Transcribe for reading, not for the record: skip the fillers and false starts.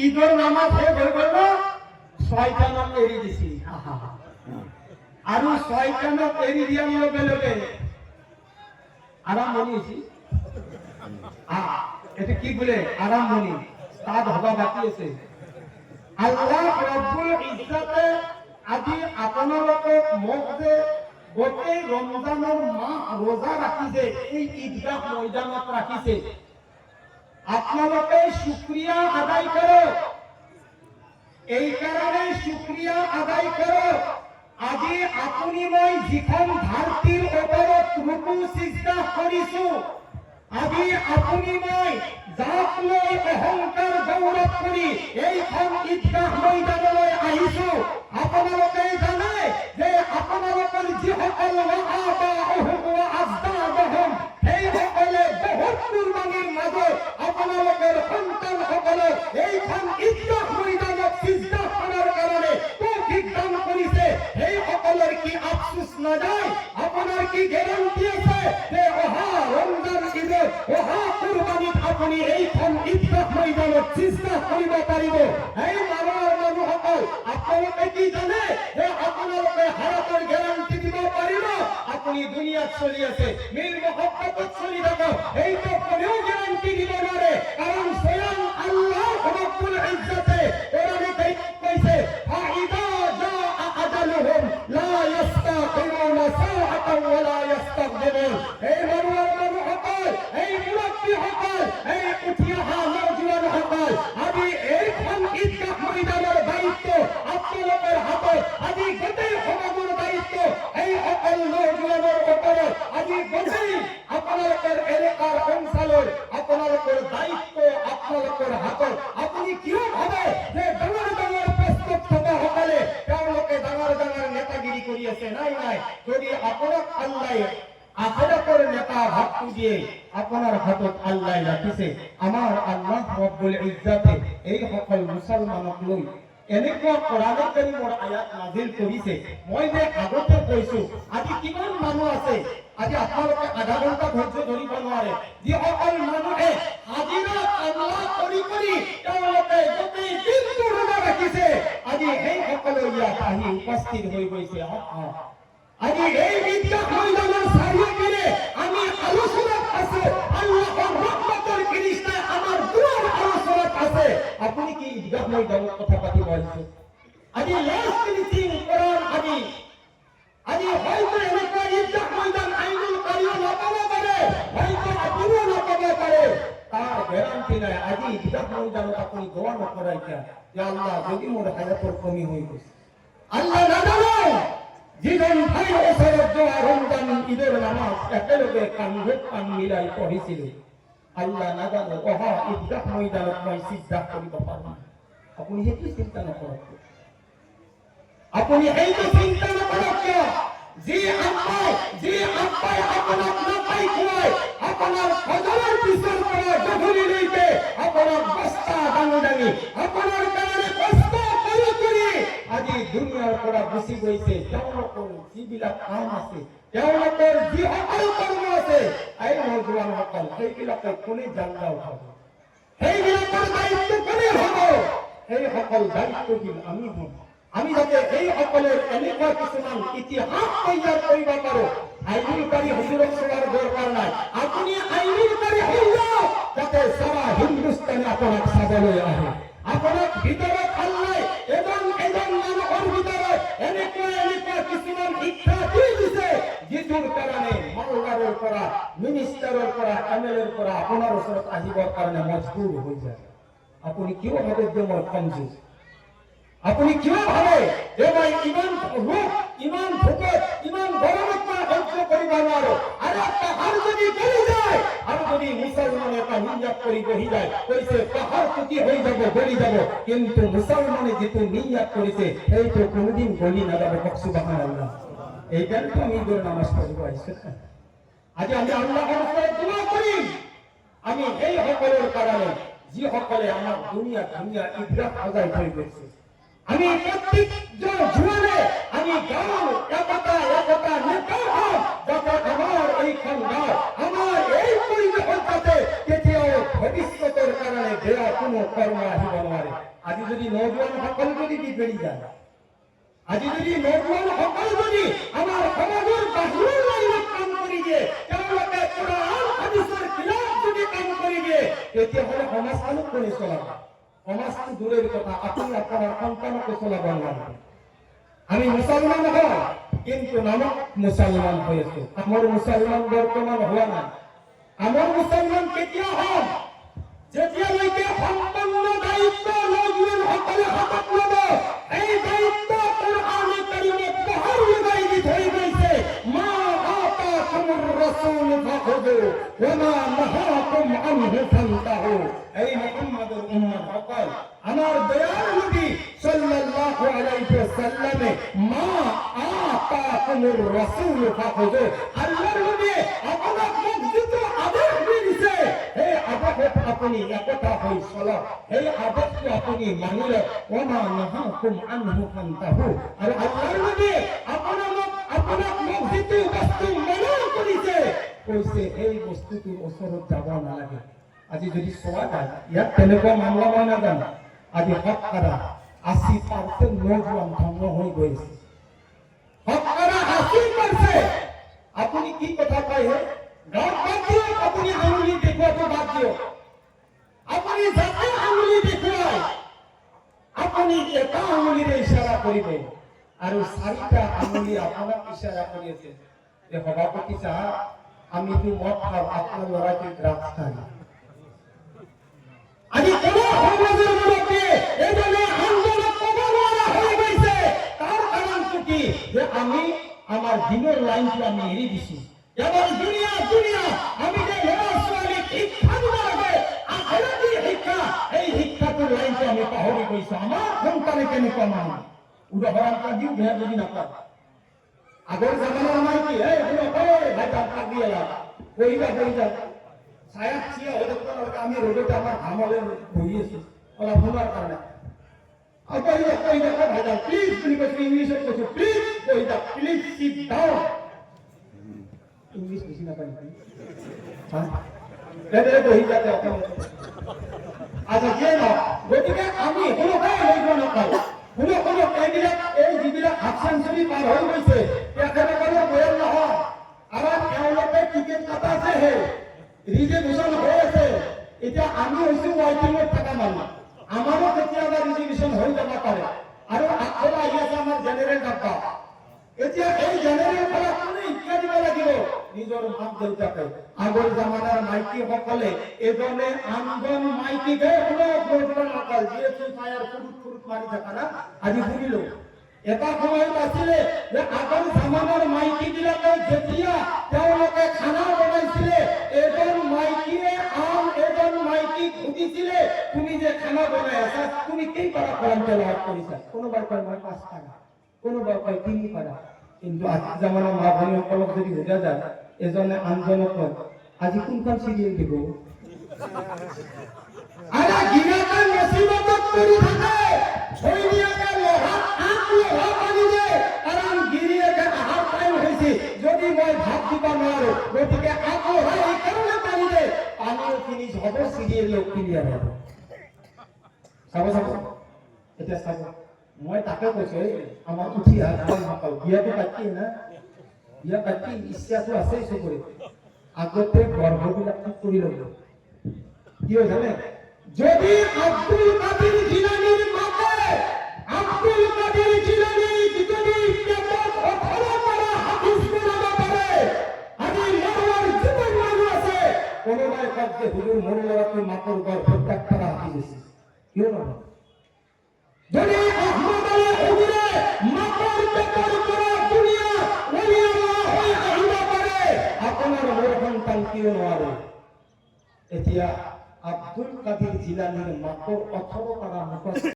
ঈদর নামাজ শেষ হৈ গ'ল শয়তানক এৰি দিছি আৰু শয়তানক এৰি দিয়াৰ লগে লগে আৰম্ভণি হৈছে এটা কি বলে আৰম্ভণি তাত হবা বাকী আছে আল্লাহ রব্বুল ইজ্জতে আজি আপোনালোকক মোক যে গোটেই রমজানের মাহ রোজা রাখিছে এই ঈদগাহ ময়দানত রাখিছে আপনালোকে শুকরিয়া আদায় করো এই কারণে শুকরিয়া আদায় করো আজি আপুনি মই যিখন ধৰতিৰ ওপৰত রুকু সিজদা কৰিছো আজি আপুনি মই যাক লৈ অহংকাৰ গৌৰৱ কৰি এইখন ঈদগাহ ময়দানলৈ আহিছো আপোনালোকে জানে যে আপোনালোকৰ যিসকল সেইসকলে বহুত কুৰবানীৰ মাজত আপোনালোকৰ সন্তানসকলক এইখন ঈদগাহ ময়দানত সিজদা কৰাৰ কাৰণে তৌফিক দান কৰিছে সেইসকলৰ কি আফসোস নাযায় আপোনাৰ কি গ্যাৰান্টি আছে যে অহা ৰমজান ঈদত অহা কুৰবানীত আপুনি এইখন ঈদগাহ ময়দানত সিজদা কৰিব পাৰিব এই মানুহসকল আপোনালোকে কি জানে যে আপোনালোকে হায়াতৰ গ্যাৰান্টি দিব পাৰিব আপুনি দুনিয়াত চলি আছে মিল মহব্বতত চলি থাকক এইটো কোনেও গ্যাৰান্টি দিব নোৱাৰে কাৰণ স্বয়ং আল্লাহ ৰব্বুল ইজ্জতে কোরআনে কারীমত কৈছে ফাইদা জাআ আজালুহুম লা ইস্তাখিরুনা সাআতান ওয়া লা ইস্তাকদিরুন এই মানুহসকল এই মুরব্বীসকল এই উঠি অহা নওজোৱানসকল আজি এইখন ঈদগাহ ময়দানৰ দায়িত্ব আপোনালোকৰ হাতত আজি গোটেই সমাজৰ দায়িত্ব এই সকল নওজোৱানৰ ওপৰত আজি গোটেই আপোনালোকৰ এলেকাৰ অঞ্চলৰ আপোনালোকৰ দায়িত্ব আপোনালোকৰ হাতত আপুনি কিয় ভাবে যে ডাঙৰ ডাঙৰ প্ৰস্তুত থকাসকলে তেওঁলোকে ডাঙৰ ডাঙৰ নেতাগিৰি কৰি আছে নাই নাই যদি আপোনাক আল্লাহ আখিরাতের নেতা ভাবতু দিয়ে আপনার হাতত আল্লাহ রাখিছে আমার আল্লাহ রব্বুল ইজ্জতে এই সকল মুসলমানক লৈ এনেকুৱা কোরআনে কারীমৰ আয়াত নাজিল কৰিছে মই যে আগতে কৈছো আজি কিমান মানুহ আছে আজি আপোনালোকে আধা ঘণ্টা ধৈৰ্য ধৰিব নোৱাৰে যিসকল মানুহে হাজিৰা কামলা কৰি তেওঁলোকে গোটেই দিনটো ৰোজা ৰাখিছে আজি সেইসকলে ইয়াত আহি উপস্থিত হৈ গৈছে আজি এই ঈদগাহ ময়দানৰ চাৰিওপিনে আমি আলোচনাত আছো আল্লাহৰ ৰহমতৰ ফিৰিস্তা আমাৰ দুৱাৰ আলোচনাত আছে আপুনি কি ঈদগাহ ময়দানৰ কথা পাতিব আহিছে আজি লাষ্ট ফিনিশিং কোরআন আজি হয়তো এনেকুৱা ঈদগাহ ময়দান আইনুল কাৰিও নাপাব পাৰে হয়তো আপুনিও নাপাব পাৰে তাৰ গ্যাৰান্টি নাই আজি ঈদগাহ ময়দানত আপুনি দোয়া নকৰাই কিয় যে আল্লাহ যদি মোৰ হায়াতৰ কমি হৈ গৈছে আল্লাহ নাজানো যিজন ভাই ওচৰত যোৱা ৰমজান ঈদৰ নামাজ একেলগে কান্ধত কান্ধ মিলাই পঢ়িছিল আল্লাহ নাজানো অহা ঈদগাহ ময়দানত মই সিজদা কৰিব পাৰোঁ আপুনি সেইটো চিন্তা নকৰক আপুনি সেইটো চিন্তা নকৰক কিয় যি আব্বাই আপোনাক নাপাই খুৱাই আপোনাৰ ফজৰৰ পিছৰ পৰা গধূলিলৈকে আপোনাৰ বস্তা দাঙি আপোনাৰ কাৰণে কষ্ট কৰি আজি দুনিয়াৰ পৰা গুচি গৈছে তেওঁলোকৰ যিবিলাক কাম আছে তেওঁলোকৰ যিসকল কৰ্ম আছে এই নওজোৱানসকল সেইবিলাকে কোনে জাংগা উঠাব সেইবিলাকৰ দায়িত্ব কোনে হ'ব সেইসকল দায়িত্বশীল আমি হ'ম আমি যাতে এই সকলের এনেকুৱা কিছুমান ইতিহাস তৈয়াৰ কৰিব পাৰো আইনুল কাৰী হুজুৰক চোৱাৰ দৰকাৰ নাই আপুনি আইনুল কাৰী হৈ যাওক যাতে সারা হিন্দুস্তানে আপোনাক চাবলৈ আহে আপোনাক ভিতৰত আল্লাহ এজন মানুহৰ ভিতৰত এনেকুৱা কিছুমান শিক্ষা দি দিছে যিটোৰ কাৰণে মালদাৰৰ পৰা মিনিষ্টাৰৰ পৰা এমএলএৰ পৰা আপোনাৰ ওচৰত আহিবৰ কাৰণে মজবুৰ হৈ যায় আপুনি কিয় ভাবে যে মই কমজোৰ আপুনি কিয় ভাবে যে মই ইমান রূপ ইমান ভোকত ইমান গরমত মই সহ্য কৰিব নোৱাৰো আৰু পাহাৰ যদি গলি যায় আৰু যদি মুছলমান এটা নিয়াত কৰি বহি যায় কৈছে পাহাৰ টুকি হৈ যাব গলি যাব কিন্তু মুছলমানে যিটো নিয়াত কৰিছে সেইটো কোনোদিন গলি নাযাব সুবহানাল্লাহ এই কারণে আমি ঈদের নামাজ পড়িব আহিছো আজি আমি আল্লাহৰ ওচৰত দোয়া কৰিম আমি এই সকলৰ কাৰণে যিসকলে আমাৰ দুনিয়া ঈদগাহ সজাই থৈ গৈছে আমি প্রত্যেকজন জুয়ানে আমি গাঁও একতা নেতা হম যাতে আমার এইখন গাঁও আমার এই পরিবেশৰ যাতে কেতিয়াও ভৱিষ্যতৰ কাৰণে বেয়া কোনো কৰ্ম আহিব নোৱাৰে। আজি যদি নজোৱানসকল যদি বিগড়ি যায়, আজি যদি নজোৱানসকল যদি আমাৰ সমাজৰ বাহিৰৰ লাইনত কাম কৰি দিয়ে, তেওঁলোকে কোৰআন হাদিছৰ খিলাফ যদি কাম কৰি দিয়ে, তেতিয়াহ'লে সমাজখনক কোনে চলাব? সমাজটো দূৰৰ কথা, আপুনি আপোনাৰ সন্তানকে চলাব নোৱাৰে। আমি মুছলমান হয়, কিন্তু নামত মুছলমান হৈ আছো। আমাৰ মুছলমান বৰ্তমান হোৱা নাই। আমাৰ মুছলমান কেতিয়া হম? যেতিয়ালৈকে সম্পূৰ্ণ দায়িত্ব নজোৱানসকলে হাতত ল'ব। এই দায়িত্ব কোৰআনে কাৰিমত বহাৰ লগাই দি থৈ গৈছে, মা আতাকুমুৰ ৰাসূল ফাখুযু ওয়া মা নাহাকুম আনহু ফান্তাহু। এই মুহাম্মদুৰ উম্মতসকল, আমাৰ দয়াল নবী সাল্লাল্লাহু আলাইহি ওয়াসাল্লামে মা আতাকুমুর রাসূল ফাখুযু, আল্লাহর নবী আপোনাক যিটো আদেশ দিছে, এই আদেশত আপুনি একতা হৈ চলক, এই আদেশটো আপুনি মানি লওক। ওয়া মা নাহাকুম আনহু ফান্তাহু। আৰু আল্লাহৰ নবী আপোনাক যিটো বস্তু মানা কৰিছে, কৈছে এই বস্তুটোৰ ওচৰত যাব নালাগে। আজি যদি চোৱা যায়, ইয়াত তেনেকুৱা মামলা মই নাজানো, আজি শতকৰা 80% নজোৱান ধ্বংস হৈ গৈছে। শতকৰা 80%। আপুনি কি কথা কয় হে? গাঁৱত বাদ দিয়ক, আপুনি আঙুলি দেখুৱাটো বাদ দিয়ক। আপুনি যাতে আঙুলি দেখুৱাই, আপুনি এটা আঙুলিৰে ইশাৰা কৰিব আৰু 4টা আঙুলি আপোনাক ইশাৰা কৰি আছে যে সভাপতি সাহেব, আমিতো মদ খাওঁ, আপোনাৰ ল'ৰাটো ড্ৰাগছ খায়। আজি কোনো সমাজৰ মনতে এজনে আন্দোলন ক'ব নোৱাৰা হৈ গৈছে। তাৰ কাৰণটো কি? যে আমি আমাৰ দিনৰ লাইনটো আমি এৰি দিছো। এবাৰ দুনিয়া আমি যে ল'ৰা ছোৱালীক শিক্ষা দিব লাগে, আখেৰাতী শিক্ষা, এই শিক্ষাটোৰ লাইনটো আমি পাহৰি গৈছো। আমাৰ সন্তানে কেনেকুৱা মানুহ, উদাহৰণ এটা দিওঁ, বেয়া যদি নাপায়। আগৰ জামানাৰ মাইকী ভাইটা দিয়ে পঢ়িবা ছায়াত চিয়া হৈ থাকোঁ, আমি ৰ'দতে আমাৰ ঘামলে বহি আছো অলপ সময়ৰ কাৰণে। ভাইটা প্লিজ বুলি কৈছো, ইংলিছত কৈছো, প্লিজ বহি যাওক, প্লিজ চিট ডাউন। ইংলিছ বুজি নাপায় নেকি? বহি যাতে অসমত। আচ্ছা, যিয়ে নহওক, গতিকে আমি কোনোবাই লৈ যোৱা নাপাওঁ। এইবিলাক এই যিবিলাক হাফ চেঞ্চুৰী পাৰ হৈ গৈছে, তেখেতসকলৰ বয়ান নহয়। আৰু তেওঁলোকে টিকেট কাটা আছে, সেই ৰিজাৰ্ভেশ্যন হৈ আছে। এতিয়া আমি হৈছো ৱাইটিঙত থকা মানুহ, আমাৰো কেতিয়াবা ৰিজাৰ্ভেশ্যন হৈ যাব পাৰে। আৰু আগফালে আহি আছে আমাৰ জেনেৰেল ডাব্বা। এতিয়া এই জেনেৰেল পৰা কোনে শিক্ষা দিব লাগিব? নিজৰ মাক দেউতাকে। আগৰ জামানাৰ মাইকীসকলে এজনে আনজন মাইকীকে নজোৱানসকল যিহেতু ছায়াৰ ফুৰুত মাৰি থকা না, আজি শুনিলো এটা সময়ত আছিলে যে আগৰ জামানাৰ মাইকীবিলাকে যেতিয়া তেওঁলোকে খানা বনাইছিলে, এজন মাইকীয়ে আন এজন মাইকীক সুধিছিলে, তুমি যে খানা বনাই আছা, তুমি কেইপাৰা কোৰাণ তেলাওয়াত কৰিছা? কোনোবাই কয় মই 5 পাৰা, কোনোবাই কয় 3 পাৰা। কিন্তু আজিৰ জামানাৰ মা ভনীসকলক যদি সোধা যায়, এজনে আনজনক কয় আজি কোনখন চিৰিয়েল দিব? আৰে গিৰাকে মুসিবতত পৰি থাকে, ছয়নীয়াকে লহাত আঠ লহা পানী দিয়ে, কাৰণ গিৰিয়েকে আহাৰ টাইম হৈছে, যদি মই ভাত দিব নোৱাৰো, গতিকে আঠ লহা এইকাৰণে পানী দিয়ে, পানীও ফিনিছ হ'ব, চিৰিয়েলো ক্লিয়াৰ হ'ব। চাব এতিয়া চাব, মই তাকে কৈছো, আমাৰ উঠি অহা বিয়াটো পাতি না, বিয়া পাতি ইচ্ছাটো আছে চবৰে। আগতে গৰ্ভবিলাক ঠিক কৰি ল'ব। কি হয় জানে? যদি আব্দুল কাদিৰ জিলানীৰ মাকে আব্দুল কাদিৰ জিলানীক যদি পেটত 18 পাৰা হাদিছ বনাব পাৰে, আজি মৰোৱাৰ যুৱক মানুহ আছে, কোনোবাই কয় যে হুজুৰ মোৰ ল'ৰাটো মাকৰ গৰ্ভত 1 পাৰা হাদিছ আছে। কিয় নহয়? যদি আহমদ আলী হুজুৰে মাকৰ পেটৰ পৰা দুনিয়া ওলিয়াব হৈ আহিব পাৰে, আপোনাৰ মোৰ সন্তান কিয় নোৱাৰে? এতিয়া আব্দুল কাদিৰ জিলানীৰ মাকৰ 18 পাৰা মুখস্থ